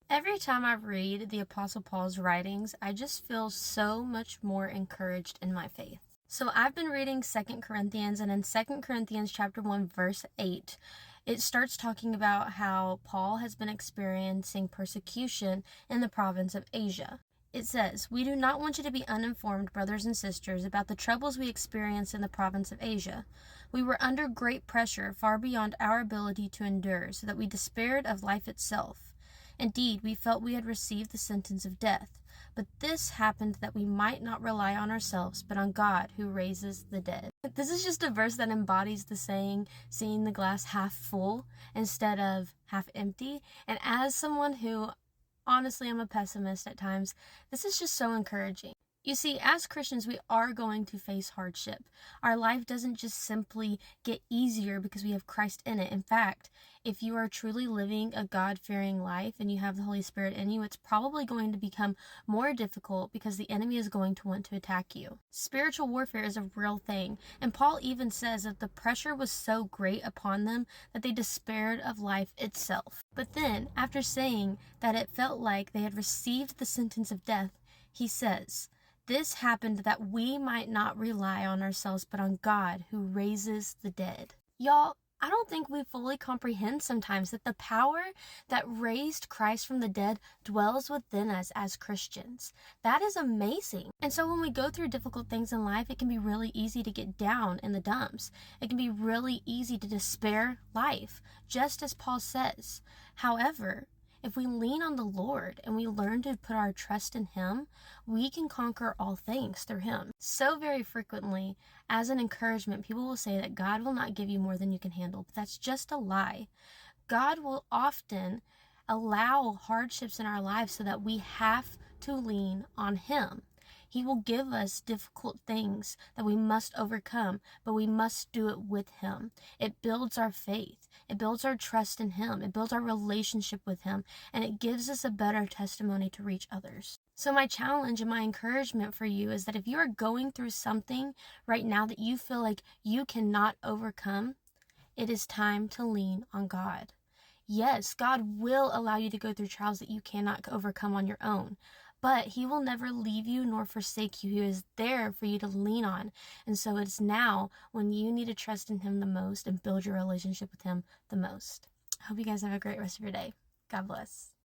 Every time I read the Apostle Paul's writings, I just feel so much more encouraged in my faith. So I've been reading 2 Corinthians, and in 2 Corinthians chapter 1 verse 8, it starts talking about how Paul has been experiencing persecution in the province of Asia. It says, "We do not want you to be uninformed, brothers and sisters, about the troubles we experienced in the province of Asia. We were under great pressure, far beyond our ability to endure, so that we despaired of life itself. Indeed, we felt we had received the sentence of death. But this happened that we might not rely on ourselves, but on God who raises the dead." This is just a verse that embodies the saying, seeing the glass half full instead of half empty. And as someone who, honestly, I'm a pessimist at times, this is just so encouraging. You see, as Christians, we are going to face hardship. Our life doesn't just simply get easier because we have Christ in it. In fact, if you are truly living a God-fearing life and you have the Holy Spirit in you, it's probably going to become more difficult because the enemy is going to want to attack you. Spiritual warfare is a real thing, and Paul even says that the pressure was so great upon them that they despaired of life itself. But then, after saying that it felt like they had received the sentence of death, he says, "This happened that we might not rely on ourselves, but on God who raises the dead." Y'all, I don't think we fully comprehend sometimes that the power that raised Christ from the dead dwells within us as Christians. That is amazing. And so when we go through difficult things in life, it can be really easy to get down in the dumps. It can be really easy to despair life, just as Paul says. However, if we lean on the Lord and we learn to put our trust in Him, we can conquer all things through Him. So very frequently, as an encouragement, people will say that God will not give you more than you can handle, but that's just a lie. God will often allow hardships in our lives so that we have to lean on Him. He will give us difficult things that we must overcome, but we must do it with Him. It builds our faith. It builds our trust in Him. It builds our relationship with Him, and it gives us a better testimony to reach others. So my challenge and my encouragement for you is that if you are going through something right now that you feel like you cannot overcome, it is time to lean on God. Yes, God will allow you to go through trials that you cannot overcome on your own, but He will never leave you nor forsake you. He is there for you to lean on. And so it's now when you need to trust in Him the most and build your relationship with Him the most. I hope you guys have a great rest of your day. God bless.